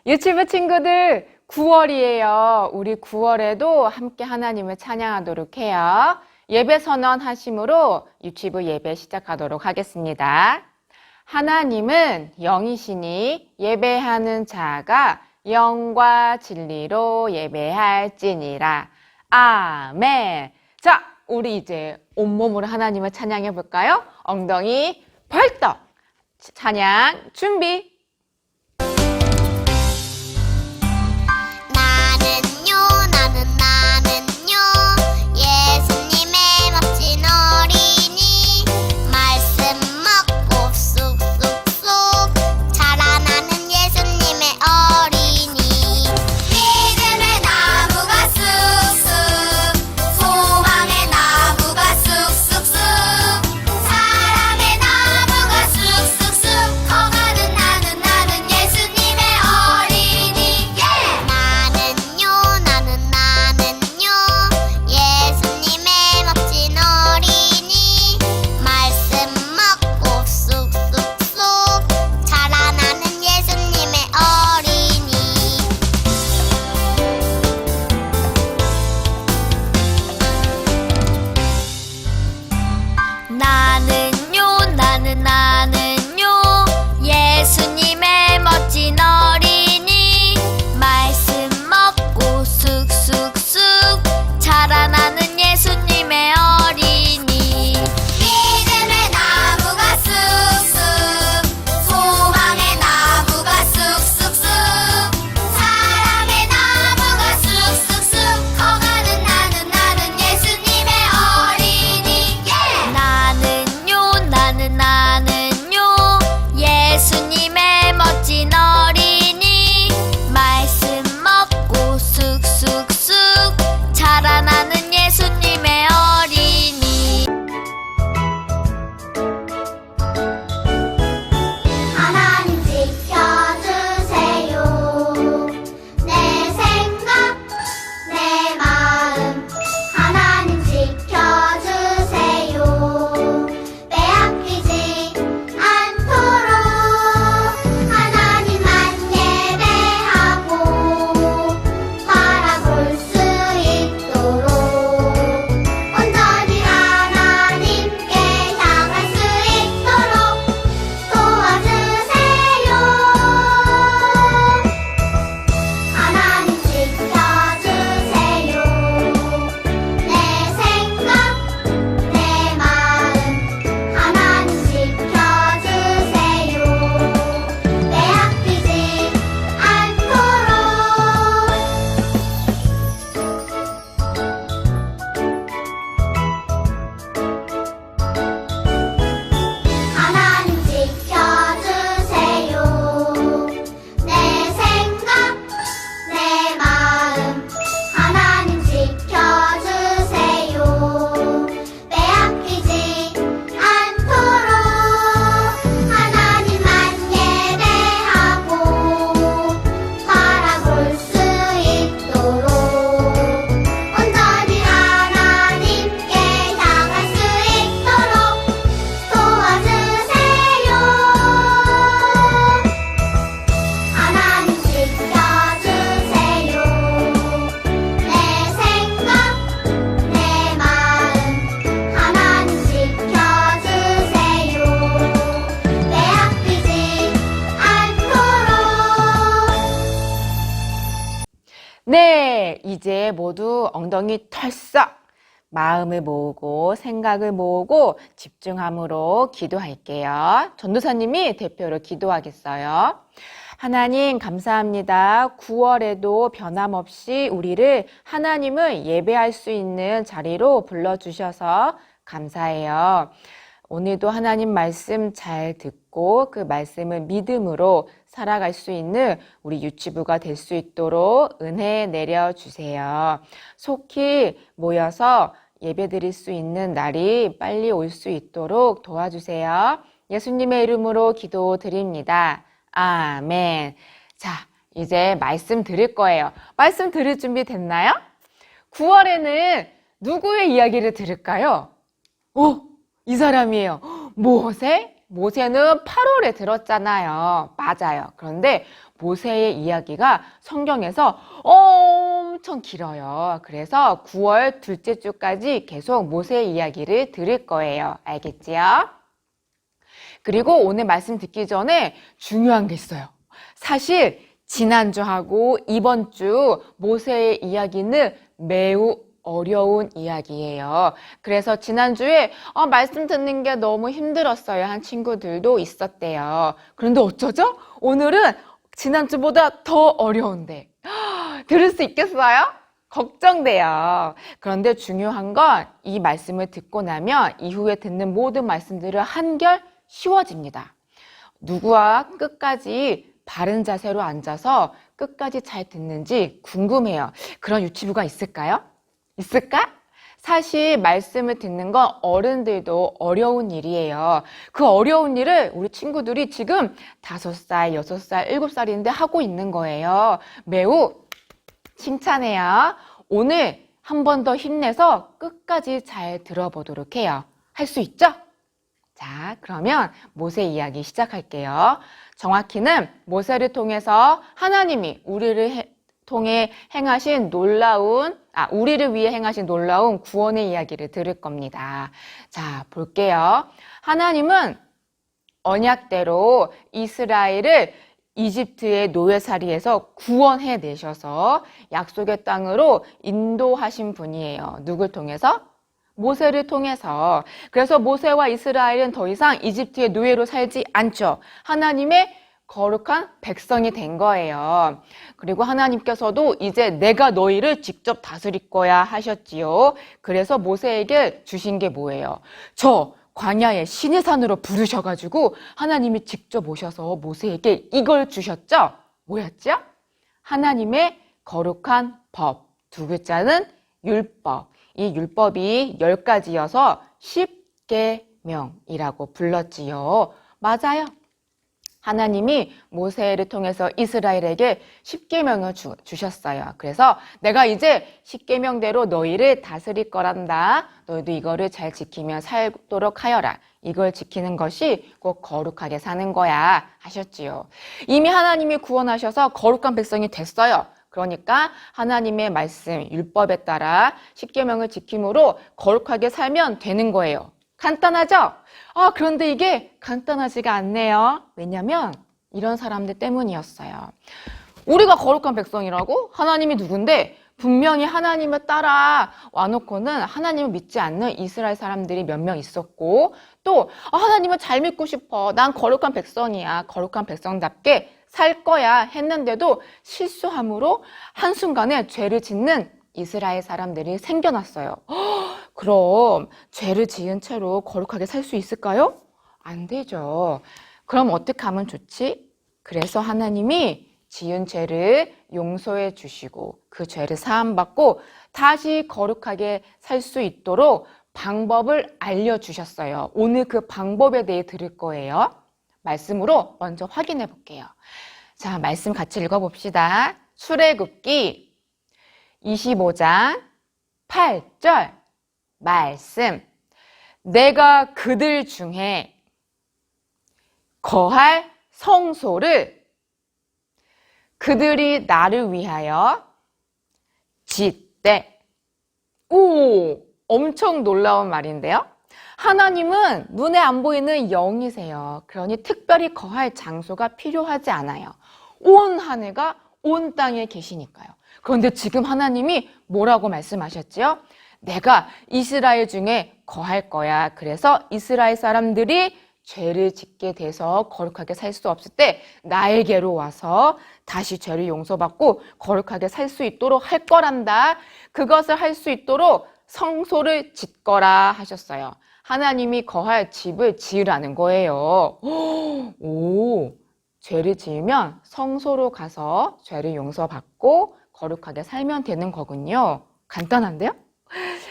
유치부 친구들, 9월이에요. 우리 9월에도 함께 하나님을 찬양하도록 해요. 예배 선언하심으로 유치부 예배 시작하도록 하겠습니다. 하나님은 영이시니 예배하는 자가 영과 진리로 예배할지니라. 아멘. 자, 우리 이제 온몸으로 하나님을 찬양해 볼까요? 엉덩이 벌떡. 찬양 준비. 나는요 예수님의 멋진 어린이 말씀 먹고 쑥쑥쑥 자라나는 예수님의 어린이 믿음의 나무가 쑥쑥 소망의 나무가 쑥쑥쑥 사랑의 나무가 쑥쑥쑥 커가는 나는 예수님의 어린이 나는요 예수님의 멋진 어린이 말씀 먹고 쑥쑥쑥 자라나는 예수님의 어린이 나는요 예수님의 멋진 어린이 말씀 먹고 쑥쑥쑥 자라나는 예수님의 어린이 믿음의 나무가 쑥쑥 소망의 나무가 쑥쑥쑥 사랑의 나무가 쑥쑥쑥 커가는 나는 예수님의 어린이 나는요 예수님의 멋진 어린이 말씀 먹고 쑥쑥쑥 자라나는 예수님의 어린이 하나님 지켜주세요 내 생각 내 마음 하나님 지켜주세요 빼앗기지 않도록 하나님만 예배하고 바라볼 수 있도록 온전히 하나님께 향할 수 있도록 도와주세요 하나님 지켜주세요 내 생각 내 마음 하나님 지켜주세요 빼앗기지 않도록 하나님 지켜주세요 내 생각 내 마음 하나님 지켜주세요 빼앗기지 않도록 하나님만 예배하고 바라볼 수 있도록 온전히 하나님께 향할 수 있도록 도와주세요 하나님 지켜주세요 내 생각 내 마음 하나님 지켜주세요 빼앗기지 않도록 네, 이제 모두 엉덩이 털썩 마음을 모으고 생각을 모으고 집중함으로 기도할게요. 전도사님이 대표로 기도하겠어요. 하나님 감사합니다. 9월에도 변함없이 우리를 하나님을 예배할 수 있는 자리로 불러주셔서 감사해요. 오늘도 하나님 말씀 잘 듣고 그 말씀을 믿음으로 살아갈 수 있는 우리 유치부가 될 수 있도록 은혜 내려주세요. 속히 모여서 예배드릴 수 있는 날이 빨리 올 수 있도록 도와주세요. 예수님의 이름으로 기도드립니다. 아멘. 자, 이제 말씀 드릴 거예요. 말씀 들을 준비 됐나요? 9월에는 누구의 이야기를 들을까요? 이 사람이에요. 모세? 모세는 8월에 들었잖아요. 맞아요. 그런데 모세의 이야기가 성경에서 엄청 길어요. 그래서 9월 둘째 주까지 계속 모세의 이야기를 들을 거예요. 알겠지요? 그리고 오늘 말씀 듣기 전에 중요한 게 있어요. 사실 지난주하고 이번 주 모세의 이야기는 매우 어려운 이야기예요. 그래서 지난주에 말씀 듣는 게 너무 힘들었어요 한 친구들도 있었대요. 그런데 어쩌죠? 오늘은 지난주보다 더 어려운데 들을 수 있겠어요? 걱정돼요. 그런데 중요한 건 이 말씀을 듣고 나면 이후에 듣는 모든 말씀들은 한결 쉬워집니다. 누구와 끝까지 바른 자세로 앉아서 끝까지 잘 듣는지 궁금해요. 그런 유치부가 있을까요? 있을까? 사실 말씀을 듣는 건 어른들도 어려운 일이에요. 그 어려운 일을 우리 친구들이 지금 5살, 6살, 7살인데 하고 있는 거예요. 매우 칭찬해요. 오늘 한 번 더 힘내서 끝까지 잘 들어보도록 해요. 할 수 있죠? 자, 그러면 모세 이야기 시작할게요. 정확히는 모세를 통해서 하나님이 우리를 통해 행하신 우리를 위해 행하신 놀라운 구원의 이야기를 들을 겁니다. 자, 볼게요. 하나님은 언약대로 이스라엘을 이집트의 노예살이에서 구원해 내셔서 약속의 땅으로 인도하신 분이에요. 누굴 통해서? 모세를 통해서. 그래서 모세와 이스라엘은 더 이상 이집트의 노예로 살지 않죠. 하나님의 거룩한 백성이 된 거예요. 그리고 하나님께서도 이제 내가 너희를 직접 다스릴 거야 하셨지요. 그래서 모세에게 주신 게 뭐예요? 저 광야의 시내산으로 부르셔가지고 하나님이 직접 오셔서 모세에게 이걸 주셨죠? 뭐였죠? 하나님의 거룩한 법. 2글자는 율법. 이 율법이 10가지여서 10계명이라고 불렀지요. 맞아요. 하나님이 모세를 통해서 이스라엘에게 10계명을 주셨어요. 그래서 내가 이제 10계명대로 너희를 다스릴 거란다. 너희도 이거를 잘 지키며 살도록 하여라. 이걸 지키는 것이 꼭 거룩하게 사는 거야 하셨지요. 이미 하나님이 구원하셔서 거룩한 백성이 됐어요. 그러니까 하나님의 말씀, 율법에 따라 10계명을 지킴으로 거룩하게 살면 되는 거예요. 간단하죠? 그런데 이게 간단하지가 않네요. 왜냐면 이런 사람들 때문이었어요. 우리가 거룩한 백성이라고? 하나님이 누군데? 분명히 하나님을 따라 와놓고는 하나님을 믿지 않는 이스라엘 사람들이 몇 명 있었고 또 하나님을 잘 믿고 싶어. 난 거룩한 백성이야. 거룩한 백성답게 살 거야 했는데도 실수함으로 한순간에 죄를 짓는 이스라엘 사람들이 생겨났어요. 그럼 죄를 지은 채로 거룩하게 살 수 있을까요? 안 되죠. 그럼 어떻게 하면 좋지? 그래서 하나님이 지은 죄를 용서해 주시고 그 죄를 사함받고 다시 거룩하게 살 수 있도록 방법을 알려주셨어요. 오늘 그 방법에 대해 들을 거예요. 말씀으로 먼저 확인해 볼게요. 자, 말씀 같이 읽어봅시다. 출애굽기 25장 8절 말씀. 내가 그들 중에 거할 성소를 그들이 나를 위하여 짓되. 오, 엄청 놀라운 말인데요. 하나님은 눈에 안 보이는 영이세요. 그러니 특별히 거할 장소가 필요하지 않아요. 온 하늘과 온 땅에 계시니까요. 그런데 지금 하나님이 뭐라고 말씀하셨지요? 내가 이스라엘 중에 거할 거야. 그래서 이스라엘 사람들이 죄를 짓게 돼서 거룩하게 살 수 없을 때 나에게로 와서 다시 죄를 용서받고 거룩하게 살 수 있도록 할 거란다. 그것을 할 수 있도록 성소를 짓거라 하셨어요. 하나님이 거할 집을 지으라는 거예요. 오, 죄를 지으면 성소로 가서 죄를 용서받고 거룩하게 살면 되는 거군요. 간단한데요?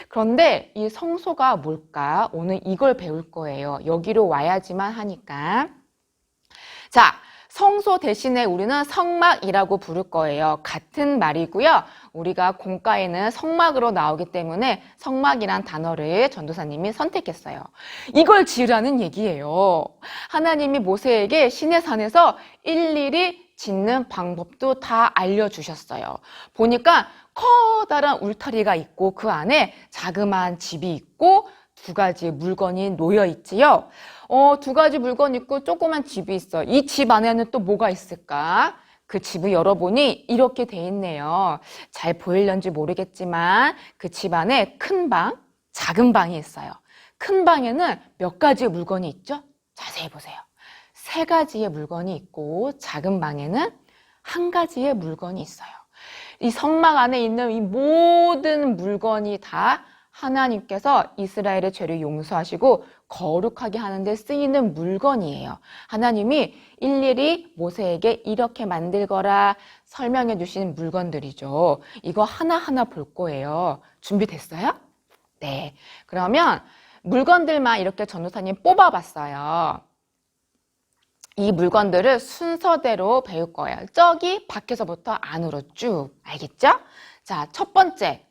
그런데 이 성소가 뭘까? 오늘 이걸 배울 거예요. 여기로 와야지만 하니까. 자, 성소 대신에 우리는 성막이라고 부를 거예요. 같은 말이고요. 우리가 공과에는 성막으로 나오기 때문에 성막이란 단어를 전도사님이 선택했어요. 이걸 지으라는 얘기예요. 하나님이 모세에게 시내산에서 일일이 짓는 방법도 다 알려주셨어요. 보니까 커다란 울타리가 있고 그 안에 자그마한 집이 있고 두 가지 물건이 놓여 있지요. 두 가지 물건 있고 조그만 집이 있어. 이 집 안에는 또 뭐가 있을까? 그 집을 열어보니 이렇게 돼 있네요. 잘 보이려는지 모르겠지만 그 집 안에 큰 방, 작은 방이 있어요. 큰 방에는 몇 가지의 물건이 있죠? 자세히 보세요. 3가지의 물건이 있고 작은 방에는 1가지의 물건이 있어요. 이 성막 안에 있는 이 모든 물건이 다 하나님께서 이스라엘의 죄를 용서하시고 거룩하게 하는데 쓰이는 물건이에요. 하나님이 일일이 모세에게 이렇게 만들거라 설명해 주신 물건들이죠. 이거 하나하나 볼 거예요. 준비됐어요? 네. 그러면 물건들만 이렇게 전도사님 뽑아봤어요. 이 물건들을 순서대로 배울 거예요. 저기 밖에서부터 안으로 쭉. 알겠죠? 자, 첫 번째.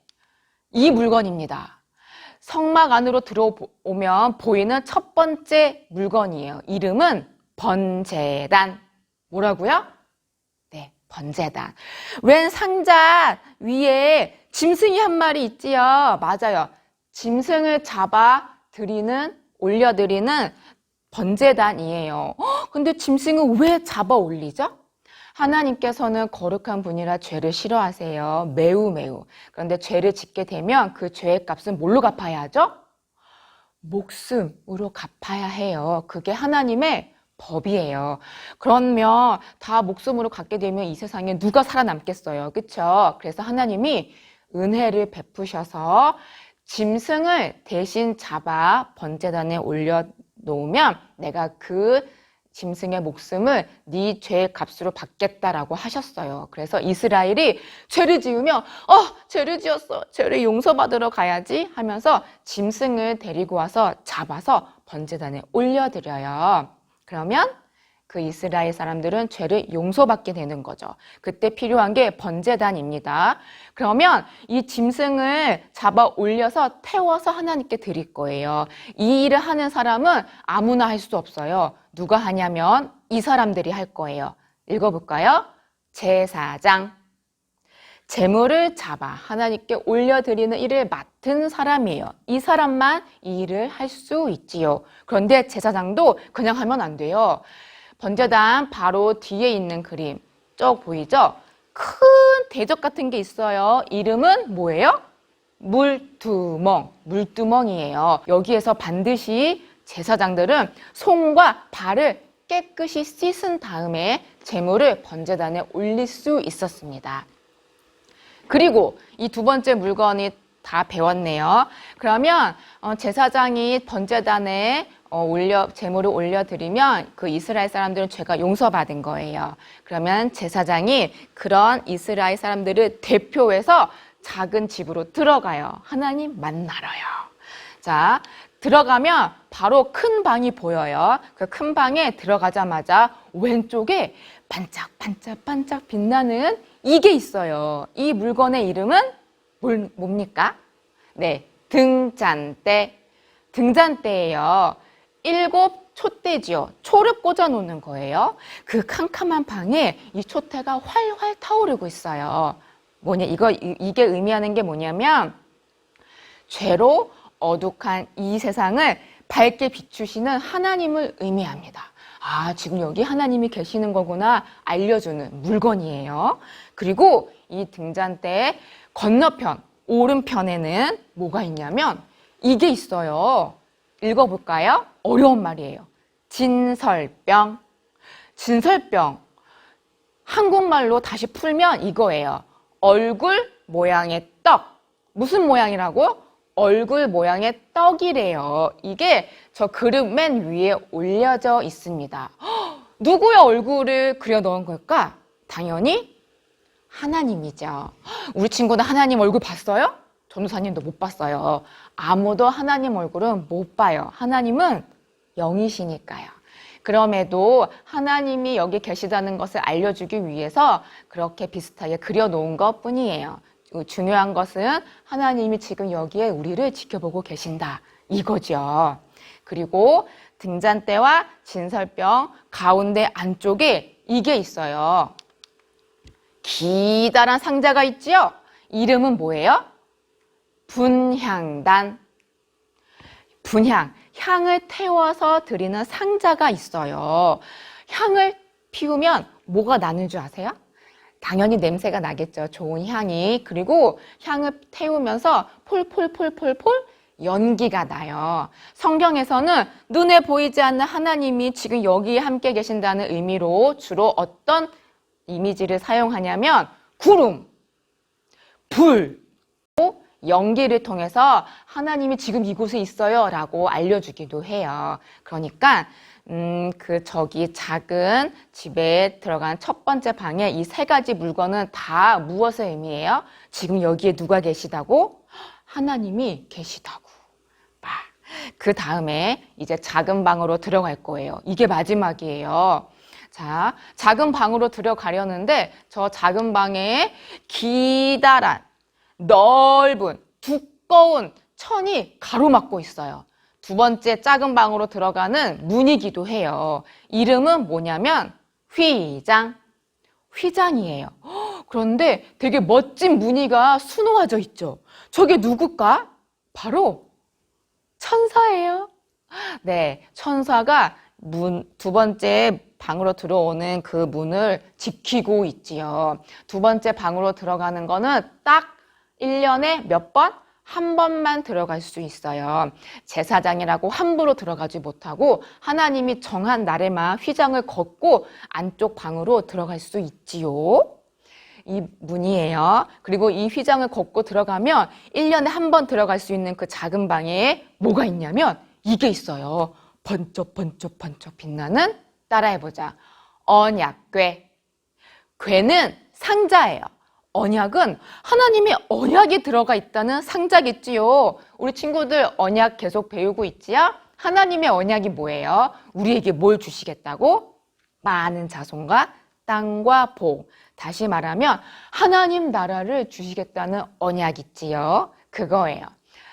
이 물건입니다. 성막 안으로 들어오면 보이는 첫 번째 물건이에요. 이름은 번제단. 뭐라고요? 네, 번제단. 웬 상자 위에 짐승이 한 마리 있지요. 맞아요. 짐승을 잡아 올려드리는 번제단이에요. 근데 짐승은 왜 잡아 올리죠? 하나님께서는 거룩한 분이라 죄를 싫어하세요. 매우. 그런데 죄를 짓게 되면 그 죄의 값은 뭘로 갚아야 하죠? 목숨으로 갚아야 해요. 그게 하나님의 법이에요. 그러면 다 목숨으로 갚게 되면 이 세상에 누가 살아남겠어요? 그렇죠? 그래서 하나님이 은혜를 베푸셔서 짐승을 대신 잡아 번제단에 올려놓으면 내가 그 짐승의 목숨을 네 죄의 값으로 받겠다라고 하셨어요. 그래서 이스라엘이 죄를 지으면 죄를 지었어. 죄를 용서받으러 가야지 하면서 짐승을 데리고 와서 잡아서 번제단에 올려드려요. 그러면 그 이스라엘 사람들은 죄를 용서받게 되는 거죠. 그때 필요한 게 번제단입니다. 그러면 이 짐승을 잡아 올려서 태워서 하나님께 드릴 거예요. 이 일을 하는 사람은 아무나 할 수 없어요. 누가 하냐면 이 사람들이 할 거예요. 읽어볼까요? 제사장. 제물을 잡아 하나님께 올려드리는 일을 맡은 사람이에요. 이 사람만 이 일을 할 수 있지요. 그런데 제사장도 그냥 하면 안 돼요. 번제단 바로 뒤에 있는 그림 쭉 보이죠? 큰 대접 같은 게 있어요. 이름은 뭐예요? 물두멍이에요. 여기에서 반드시 제사장들은 손과 발을 깨끗이 씻은 다음에 제물을 번제단에 올릴 수 있었습니다. 그리고 이 두 번째 물건이 다 배웠네요. 그러면 제사장이 번제단에 제물을 올려드리면 그 이스라엘 사람들은 죄가 용서받은 거예요. 그러면 제사장이 그런 이스라엘 사람들을 대표해서 작은 집으로 들어가요. 하나님 만나러요. 자, 들어가면 바로 큰 방이 보여요. 그 큰 방에 들어가자마자 왼쪽에 반짝반짝 빛나는 이게 있어요. 이 물건의 이름은 뭡니까? 네, 등잔대예요. 7 촛대지요. 초를 꽂아 놓는 거예요. 그 캄캄한 방에 이 촛대가 활활 타오르고 있어요. 이게 의미하는 게 뭐냐면 죄로 어둑한 이 세상을 밝게 비추시는 하나님을 의미합니다. 아, 지금 여기 하나님이 계시는 거구나 알려주는 물건이에요. 그리고 이 등잔대의 건너편, 오른편에는 뭐가 있냐면 이게 있어요. 읽어볼까요? 어려운 말이에요. 진설병. 한국말로 다시 풀면 이거예요. 얼굴 모양의 떡. 무슨 모양이라고? 얼굴 모양의 떡이래요. 이게 저 그릇 맨 위에 올려져 있습니다. 누구의 얼굴을 그려 넣은 걸까? 당연히 하나님이죠. 우리 친구는 하나님 얼굴 봤어요? 전도사님도 못 봤어요. 아무도 하나님 얼굴은 못 봐요. 하나님은 영이시니까요. 그럼에도 하나님이 여기 계시다는 것을 알려주기 위해서 그렇게 비슷하게 그려놓은 것 뿐이에요. 중요한 것은 하나님이 지금 여기에 우리를 지켜보고 계신다. 이거죠. 그리고 등잔대와 진설병 가운데 안쪽에 이게 있어요. 기다란 상자가 있지요? 이름은 뭐예요? 분향단. 분향, 향을 태워서 드리는 상자가 있어요. 향을 피우면 뭐가 나는 줄 아세요? 당연히 냄새가 나겠죠. 좋은 향이. 그리고 향을 태우면서 폴폴폴폴폴 연기가 나요. 성경에서는 눈에 보이지 않는 하나님이 지금 여기에 함께 계신다는 의미로 주로 어떤 이미지를 사용하냐면 구름, 불, 연기를 통해서 하나님이 지금 이곳에 있어요 라고 알려주기도 해요. 그러니까 저기 작은 집에 들어간 첫 번째 방에 이 세 가지 물건은 다 무엇을 의미해요? 지금 여기에 누가 계시다고? 하나님이 계시다고. 그 다음에 이제 작은 방으로 들어갈 거예요. 이게 마지막이에요. 자, 작은 방으로 들어가려는데 저 작은 방에 기다란 넓은 두꺼운 천이 가로막고 있어요. 두 번째 작은 방으로 들어가는 문이기도 해요. 이름은 뭐냐면 휘장. 휘장이에요. 그런데 되게 멋진 무늬가 수놓아져 있죠. 저게 누굴까? 바로 천사예요. 네, 천사가 두 번째 방으로 들어오는 그 문을 지키고 있지요. 두 번째 방으로 들어가는 거는 딱 1년에 몇 번? 한 번만 들어갈 수 있어요. 제사장이라고 함부로 들어가지 못하고 하나님이 정한 날에만 휘장을 걷고 안쪽 방으로 들어갈 수 있지요. 이 문이에요. 그리고 이 휘장을 걷고 들어가면 1년에 한 번 들어갈 수 있는 그 작은 방에 뭐가 있냐면 이게 있어요. 번쩍번쩍번쩍 빛나는, 따라해보자. 언약궤. 궤는 상자예요. 언약은 하나님의 언약이 들어가 있다는 상자겠지요. 우리 친구들 언약 계속 배우고 있지요? 하나님의 언약이 뭐예요? 우리에게 뭘 주시겠다고? 많은 자손과 땅과 복. 다시 말하면 하나님 나라를 주시겠다는 언약 있지요. 그거예요.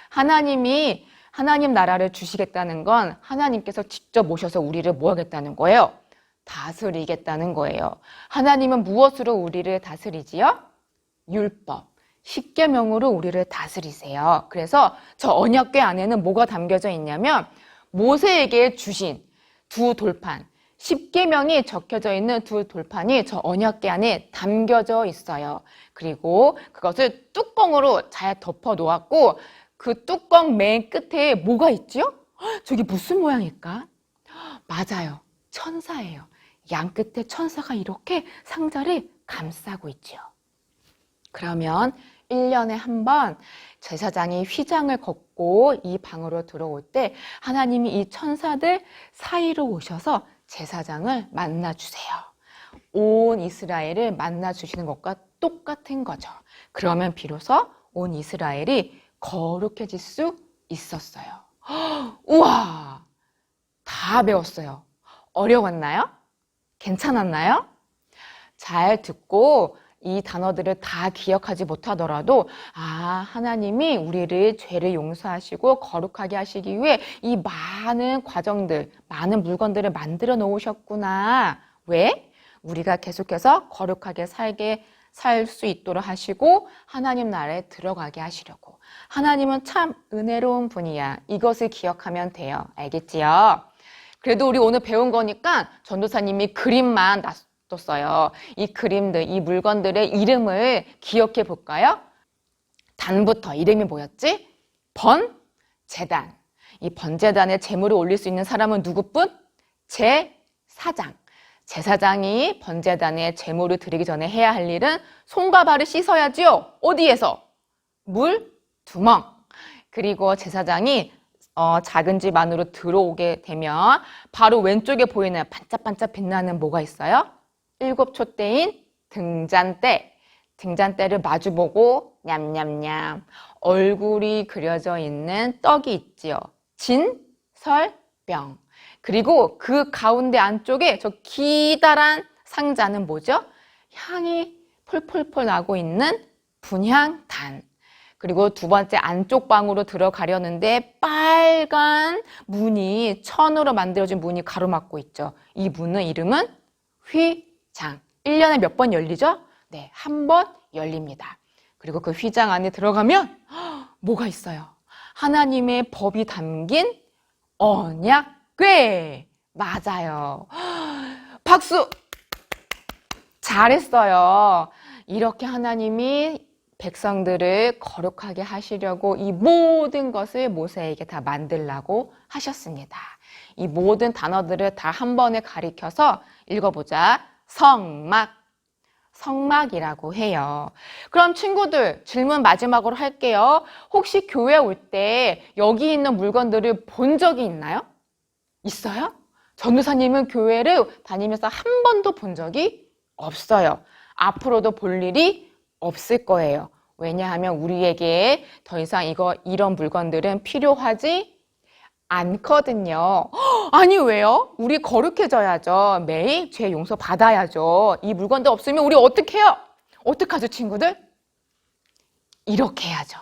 하나님 나라를 주시겠다는 건 하나님께서 직접 오셔서 우리를 뭐 하겠다는 거예요? 다스리겠다는 거예요. 하나님은 무엇으로 우리를 다스리지요? 율법, 십계명으로 우리를 다스리세요. 그래서 저 언약궤 안에는 뭐가 담겨져 있냐면 모세에게 주신 두 돌판, 십계명이 적혀져 있는 두 돌판이 저 언약궤 안에 담겨져 있어요. 그리고 그것을 뚜껑으로 잘 덮어 놓았고 그 뚜껑 맨 끝에 뭐가 있지요? 저기 무슨 모양일까? 맞아요. 천사예요. 양 끝에 천사가 이렇게 상자를 감싸고 있죠. 그러면 1년에 한 번 제사장이 휘장을 걷고 이 방으로 들어올 때 하나님이 이 천사들 사이로 오셔서 제사장을 만나주세요. 온 이스라엘을 만나주시는 것과 똑같은 거죠. 그러면 비로소 온 이스라엘이 거룩해질 수 있었어요. 우와! 다 배웠어요. 어려웠나요? 괜찮았나요? 잘 듣고 이 단어들을 다 기억하지 못하더라도 하나님이 우리를 죄를 용서하시고 거룩하게 하시기 위해 이 많은 과정들, 많은 물건들을 만들어 놓으셨구나. 왜? 우리가 계속해서 거룩하게 살 수 있도록 하시고 하나님 나라에 들어가게 하시려고. 하나님은 참 은혜로운 분이야. 이것을 기억하면 돼요. 알겠지요? 그래도 우리 오늘 배운 거니까 전도사님이 그림만 놨었어요. 이 그림들, 이 물건들의 이름을 기억해 볼까요? 단부터 이름이 뭐였지? 번제단. 이 번제단에 제물을 올릴 수 있는 사람은 누구뿐? 제사장. 제사장이 번제단에 제물을 드리기 전에 해야 할 일은 손과 발을 씻어야지요. 어디에서? 물 두멍. 그리고 제사장이 작은 집 안으로 들어오게 되면 바로 왼쪽에 보이는 반짝반짝 빛나는 뭐가 있어요? 7 촛대인 등잔대. 등잔대를 마주보고 냠냠냠 얼굴이 그려져 있는 떡이 있지요. 진설병. 그리고 그 가운데 안쪽에 저 기다란 상자는 뭐죠? 향이 폴폴폴 나고 있는 분향단. 그리고 두 번째 안쪽 방으로 들어가려는데 빨간 문이, 천으로 만들어진 문이 가로막고 있죠. 이 문의 이름은 휘장. 1년에 몇 번 열리죠? 네, 한 번 열립니다. 그리고 그 휘장 안에 들어가면 뭐가 있어요? 하나님의 법이 담긴 언약궤. 맞아요. 박수! 잘했어요. 이렇게 하나님이 백성들을 거룩하게 하시려고 이 모든 것을 모세에게 다 만들라고 하셨습니다. 이 모든 단어들을 다 한 번에 가리켜서 읽어보자. 성막. 성막이라고 해요. 그럼 친구들, 질문 마지막으로 할게요. 혹시 교회 올 때 여기 있는 물건들을 본 적이 있나요? 있어요? 전도사님은 교회를 다니면서 한 번도 본 적이 없어요. 앞으로도 볼 일이 없을 거예요. 왜냐하면 우리에게 더 이상 이런 물건들은 필요하지 않거든요. 아니, 왜요? 우리 거룩해져야죠. 매일 죄 용서 받아야죠. 이 물건도 없으면 우리 어떻게 해요? 어떡하죠, 친구들? 이렇게 해야죠.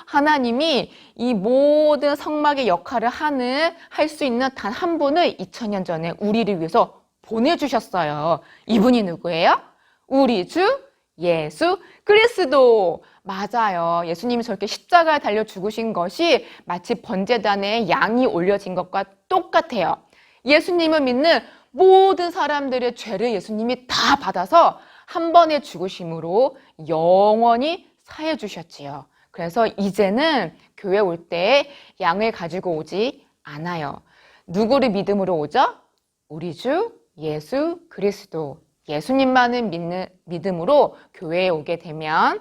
하나님이 이 모든 성막의 역할을 할 수 있는 단 한 분을 2000년 전에 우리를 위해서 보내주셨어요. 이분이 누구예요? 우리 주 예수 그리스도. 맞아요. 예수님이 저렇게 십자가에 달려 죽으신 것이 마치 번제단에 양이 올려진 것과 똑같아요. 예수님을 믿는 모든 사람들의 죄를 예수님이 다 받아서 한 번의 죽으심으로 영원히 사해 주셨지요. 그래서 이제는 교회 올 때 양을 가지고 오지 않아요. 누구를 믿음으로 오죠? 우리 주 예수 그리스도. 예수님만을 믿음으로 교회에 오게 되면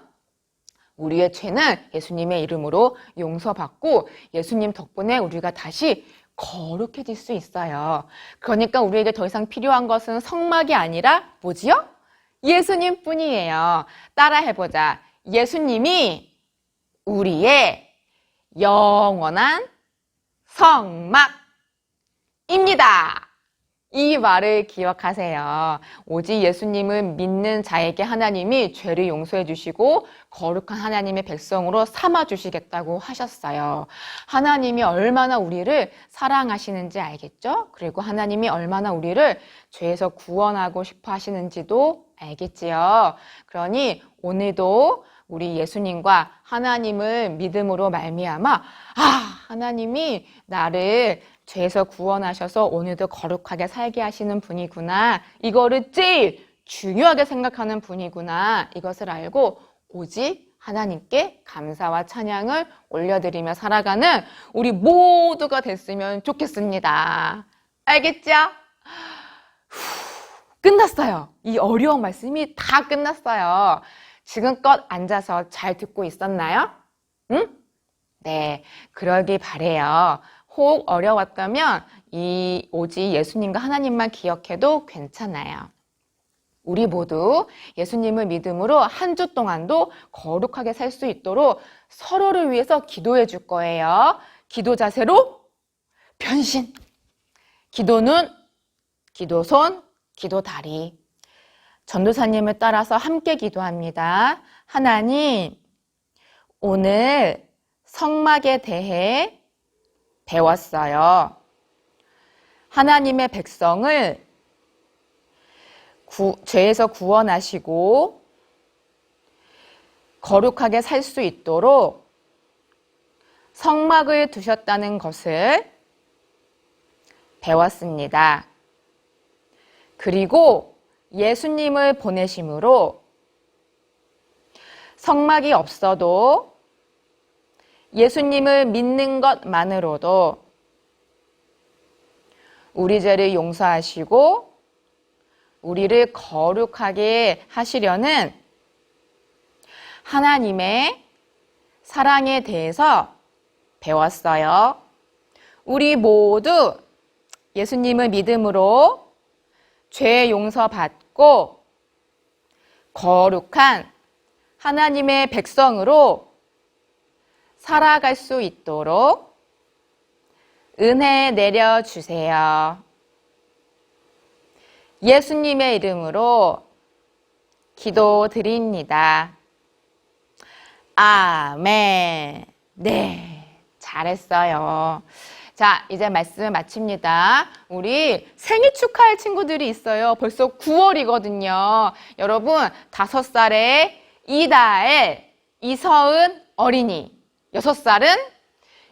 우리의 죄는 예수님의 이름으로 용서받고 예수님 덕분에 우리가 다시 거룩해질 수 있어요. 그러니까 우리에게 더 이상 필요한 것은 성막이 아니라 뭐지요? 예수님 뿐이에요. 따라 해보자. 예수님이 우리의 영원한 성막입니다. 이 말을 기억하세요. 오직 예수님을 믿는 자에게 하나님이 죄를 용서해 주시고 거룩한 하나님의 백성으로 삼아 주시겠다고 하셨어요. 하나님이 얼마나 우리를 사랑하시는지 알겠죠? 그리고 하나님이 얼마나 우리를 죄에서 구원하고 싶어 하시는지도 알겠지요. 그러니 오늘도 우리 예수님과 하나님을 믿음으로 말미암아 하나님이 나를 죄에서 구원하셔서 오늘도 거룩하게 살게 하시는 분이구나. 이거를 제일 중요하게 생각하는 분이구나. 이것을 알고 오직 하나님께 감사와 찬양을 올려드리며 살아가는 우리 모두가 됐으면 좋겠습니다. 알겠죠? 끝났어요. 이 어려운 말씀이 다 끝났어요. 지금껏 앉아서 잘 듣고 있었나요? 응? 네, 그러길 바래요. 혹 어려웠다면 오직 예수님과 하나님만 기억해도 괜찮아요. 우리 모두 예수님을 믿음으로 한 주 동안도 거룩하게 살 수 있도록 서로를 위해서 기도해 줄 거예요. 기도 자세로 변신. 기도 눈, 기도 손, 기도 다리. 전도사님을 따라서 함께 기도합니다. 하나님, 오늘 성막에 대해 배웠어요. 하나님의 백성을 죄에서 구원하시고 거룩하게 살 수 있도록 성막을 두셨다는 것을 배웠습니다. 그리고 예수님을 보내심으로 성막이 없어도 예수님을 믿는 것만으로도 우리 죄를 용서하시고 우리를 거룩하게 하시려는 하나님의 사랑에 대해서 배웠어요. 우리 모두 예수님을 믿음으로 죄 용서받고 거룩한 하나님의 백성으로 살아갈 수 있도록 은혜 내려주세요. 예수님의 이름으로 기도드립니다. 아멘. 네, 잘했어요. 자, 이제 말씀 마칩니다. 우리 생일 축하할 친구들이 있어요. 벌써 9월이거든요. 여러분, 5살의 이다엘, 이서은 어린이, 6살은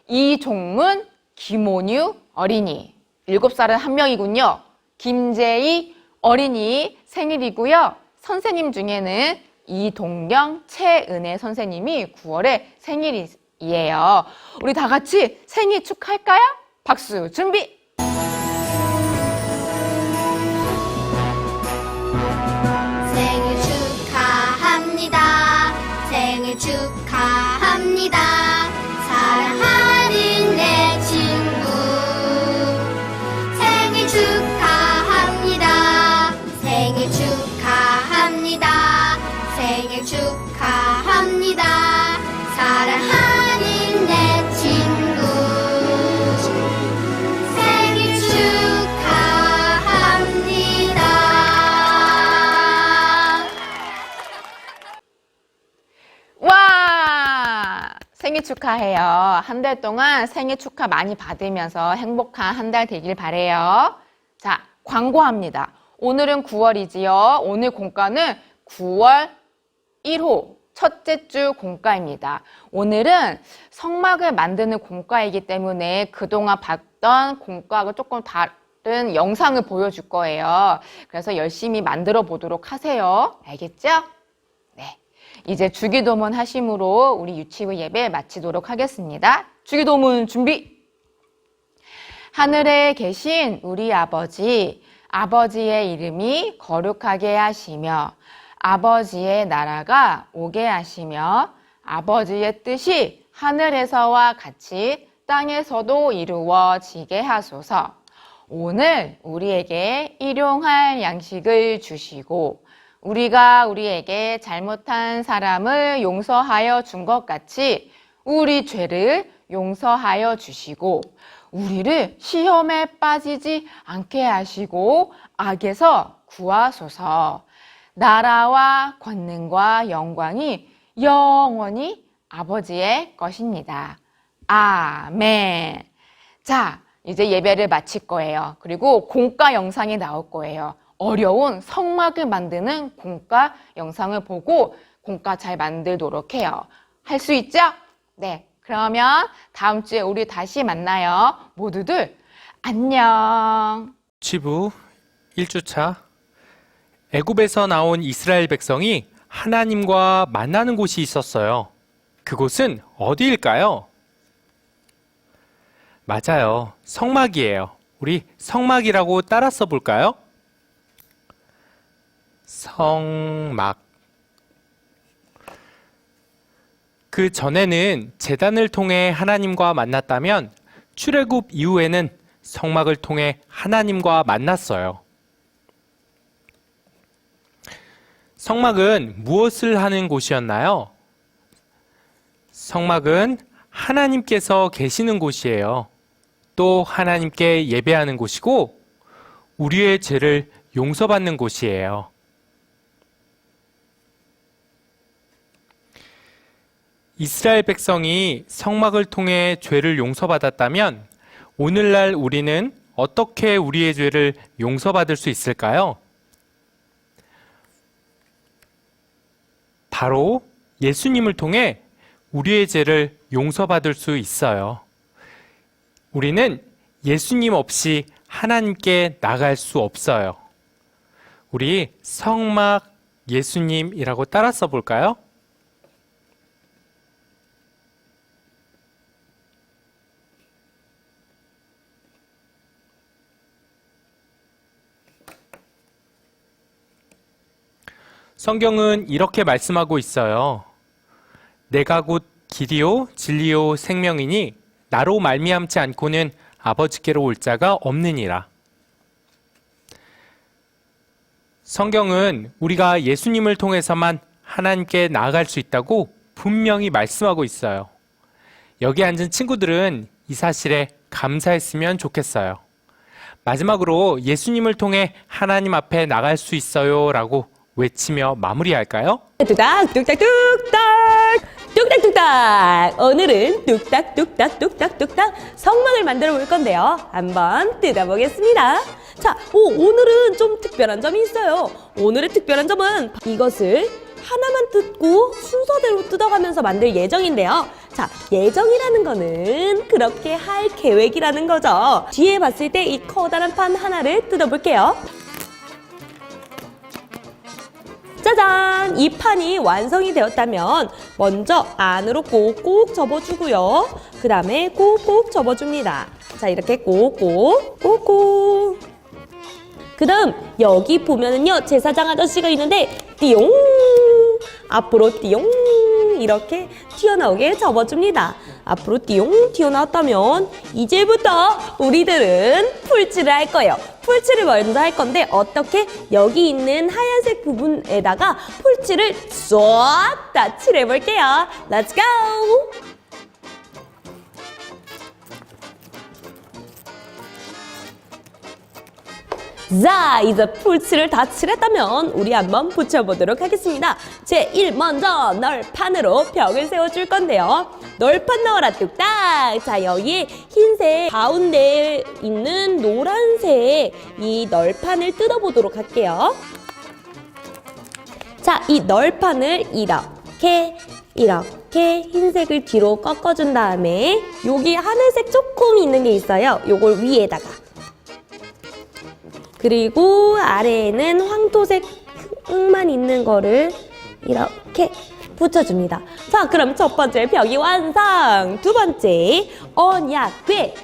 이종문, 김온유 어린이, 7살은 한 명이군요. 김재희 어린이 생일이고요. 선생님 중에는 이동경, 최은혜 선생님이 9월에 생일이에요. 우리 다 같이 생일 축하할까요? 박수 준비! 생일 축하합니다. 생일 축하합니다. 사랑하는 내 친구. 생일 축하합니다. 생일 축하합니다. 생일 축하합니다. 사랑하는 내 친구. 생일 축하합니다. 와! 생일 축하해요. 한 달 동안 생일 축하 많이 받으면서 행복한 한 달 되길 바래요. 자, 광고합니다. 오늘은 9월이지요. 오늘 공과는 9월 1호 첫째 주 공과입니다. 오늘은 성막을 만드는 공과이기 때문에 그동안 봤던 공과하고 조금 다른 영상을 보여줄 거예요. 그래서 열심히 만들어 보도록 하세요. 알겠죠? 네. 이제 주기도문 하심으로 우리 유치부 예배 마치도록 하겠습니다. 주기도문 준비! 하늘에 계신 우리 아버지, 아버지의 이름이 거룩하게 하시며 아버지의 나라가 오게 하시며 아버지의 뜻이 하늘에서와 같이 땅에서도 이루어지게 하소서. 오늘 우리에게 일용할 양식을 주시고 우리가 우리에게 잘못한 사람을 용서하여 준 것 같이 우리 죄를 용서하여 주시고 우리를 시험에 빠지지 않게 하시고 악에서 구하소서. 나라와 권능과 영광이 영원히 아버지의 것입니다. 아멘. 자, 이제 예배를 마칠 거예요. 그리고 공과 영상이 나올 거예요. 어려운 성막을 만드는 공과 영상을 보고 공과 잘 만들도록 해요. 할 수 있죠? 네. 그러면 다음 주에 우리 다시 만나요. 모두들 안녕. 유치부 1주차 애굽에서 나온 이스라엘 백성이 하나님과 만나는 곳이 있었어요. 그곳은 어디일까요? 맞아요. 성막이에요. 우리 성막이라고 따라 써볼까요? 성막. 그 전에는 제단을 통해 하나님과 만났다면 출애굽 이후에는 성막을 통해 하나님과 만났어요. 성막은 무엇을 하는 곳이었나요? 성막은 하나님께서 계시는 곳이에요. 또 하나님께 예배하는 곳이고 우리의 죄를 용서받는 곳이에요. 이스라엘 백성이 성막을 통해 죄를 용서받았다면 오늘날 우리는 어떻게 우리의 죄를 용서받을 수 있을까요? 바로 예수님을 통해 우리의 죄를 용서받을 수 있어요. 우리는 예수님 없이 하나님께 나갈 수 없어요. 우리 성막 예수님이라고 따라 써볼까요? 성경은 이렇게 말씀하고 있어요. 내가 곧 길이요 진리요 생명이니 나로 말미암지 않고는 아버지께로 올 자가 없느니라. 성경은 우리가 예수님을 통해서만 하나님께 나아갈 수 있다고 분명히 말씀하고 있어요. 여기 앉은 친구들은 이 사실에 감사했으면 좋겠어요. 마지막으로 예수님을 통해 하나님 앞에 나갈 수 있어요 라고 외치며 마무리할까요? 뚝딱 뚝딱 뚝딱 뚝딱 뚝딱. 오늘은 뚝딱 뚝딱 뚝딱 뚝딱 성막을 만들어 볼 건데요. 한번 뜯어보겠습니다. 자, 오늘은 좀 특별한 점이 있어요. 오늘의 특별한 점은 이것을 하나만 뜯고 순서대로 뜯어가면서 만들 예정인데요. 자, 예정이라는 거는 그렇게 할 계획이라는 거죠. 뒤에 봤을 때 이 커다란 판 하나를 뜯어볼게요. 짜잔! 이 판이 완성이 되었다면 먼저 안으로 꼭꼭 접어주고요. 그 다음에 꼭꼭 접어줍니다. 자, 이렇게 꼭꼭 꼭꼭. 그 다음 여기 보면은요, 제사장 아저씨가 있는데 띠용! 앞으로 띠용! 이렇게 튀어나오게 접어줍니다. 앞으로 띠용 튀어나왔다면 이제부터 우리들은 풀칠을 할 거예요. 풀칠을 먼저 할 건데 어떻게? 여기 있는 하얀색 부분에다가 풀칠을 쏙 다 칠해볼게요. Let's go! 자, 이제 풀칠을 다 칠했다면 우리 한번 붙여보도록 하겠습니다. 제1 먼저 널판으로 벽을 세워줄 건데요. 널판 나와라 뚝딱. 자, 여기 흰색 가운데에 있는 노란색 이 널판을 뜯어보도록 할게요. 자, 이 널판을 이렇게 흰색을 뒤로 꺾어준 다음에 여기 하늘색 조금 있는 게 있어요. 요걸 위에다가, 그리고 아래에는 황토색 흙만 있는 거를 이렇게 붙여줍니다. 자, 그럼 첫 번째 벽이 완성! 두 번째,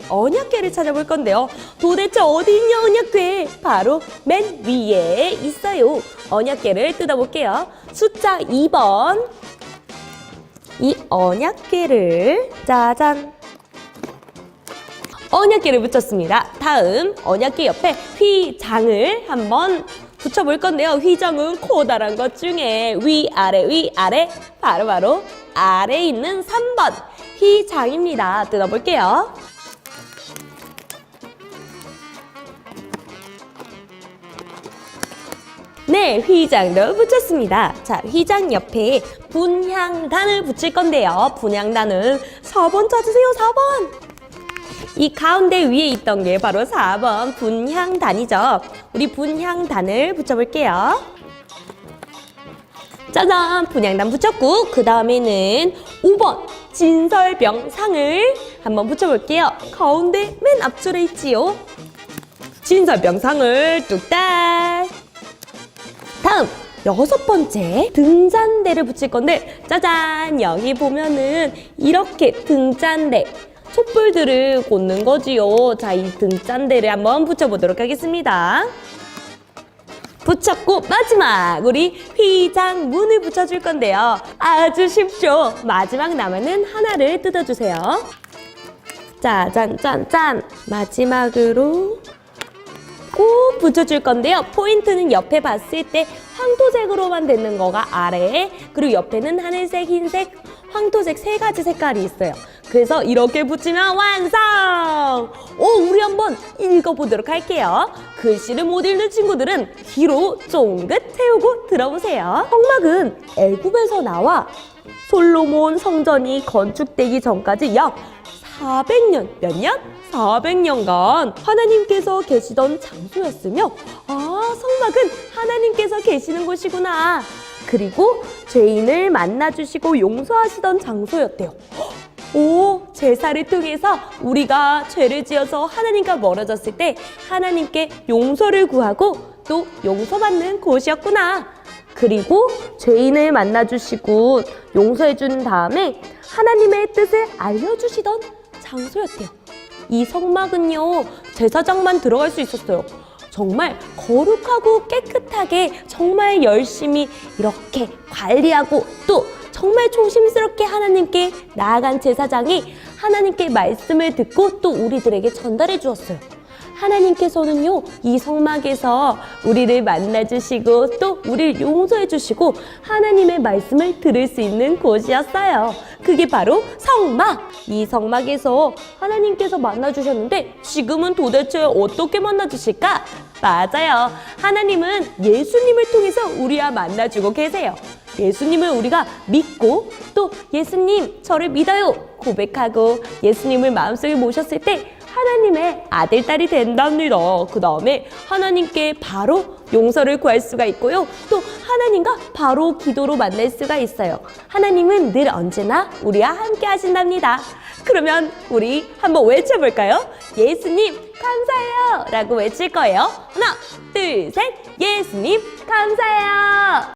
언약궤를 찾아볼 건데요. 도대체 어디 있냐, 언약궤? 바로 맨 위에 있어요. 언약궤를 뜯어볼게요. 숫자 2번. 이 언약궤를 짜잔! 언약궤를 붙였습니다. 다음 언약궤 옆에 휘장을 한번 붙여볼 건데요. 휘장은 커다란 것 중에 위아래 바로 아래에 있는 3번 휘장입니다. 뜯어볼게요. 네, 휘장도 붙였습니다. 자, 휘장 옆에 분향단을 붙일 건데요. 분향단은 4번 찾으세요, 4번. 이 가운데 위에 있던 게 바로 4번 분향단이죠. 우리 분향단을 붙여볼게요. 짜잔! 분향단 붙였고, 그 다음에는 5번 진설병상을 한번 붙여볼게요. 가운데 맨 앞줄에 있지요. 진설병상을 뚝딱. 다음 6번째 등잔대를 붙일 건데, 짜잔! 여기 보면은 이렇게 등잔대 촛불들을 꽂는 거지요. 자, 이 등잔대를 한번 붙여보도록 하겠습니다. 붙였고, 마지막 우리 휘장문을 붙여줄 건데요. 아주 쉽죠? 마지막 남은 하나를 뜯어주세요. 짜잔짠짠! 마지막으로 꼭 붙여줄 건데요. 포인트는 옆에 봤을 때 황토색으로만 되는 거가 아래에, 그리고 옆에는 하늘색, 흰색, 황토색 3가지 색깔이 있어요. 그래서 이렇게 붙이면 완성! 우리 한번 읽어보도록 할게요. 글씨를 못 읽는 친구들은 귀로 쫑긋 세우고 들어보세요. 성막은 애굽에서 나와 솔로몬 성전이 건축되기 전까지 약 400년, 몇 년? 400년간 하나님께서 계시던 장소였으며, 성막은 하나님께서 계시는 곳이구나. 그리고 죄인을 만나주시고 용서하시던 장소였대요. 제사를 통해서 우리가 죄를 지어서 하나님과 멀어졌을 때 하나님께 용서를 구하고 또 용서받는 곳이었구나. 그리고 죄인을 만나주시고 용서해준 다음에 하나님의 뜻을 알려주시던 장소였대요. 이 성막은요, 제사장만 들어갈 수 있었어요. 정말 거룩하고 깨끗하게 정말 열심히 이렇게 관리하고 또 정말 조심스럽게 하나님께 나아간 제사장이 하나님께 말씀을 듣고 또 우리들에게 전달해 주었어요. 하나님께서는요, 이 성막에서 우리를 만나주시고 또 우리를 용서해 주시고 하나님의 말씀을 들을 수 있는 곳이었어요. 그게 바로 성막. 이 성막에서 하나님께서 만나주셨는데 지금은 도대체 어떻게 만나주실까? 맞아요. 하나님은 예수님을 통해서 우리와 만나주고 계세요. 예수님을 우리가 믿고 또 예수님 저를 믿어요 고백하고 예수님을 마음속에 모셨을 때 하나님의 아들, 딸이 된답니다. 그 다음에 하나님께 바로 용서를 구할 수가 있고요. 또 하나님과 바로 기도로 만날 수가 있어요. 하나님은 늘 언제나 우리와 함께 하신답니다. 그러면 우리 한번 외쳐볼까요? 예수님 감사해요 라고 외칠 거예요. 하나, 둘, 셋. 예수님 감사해요.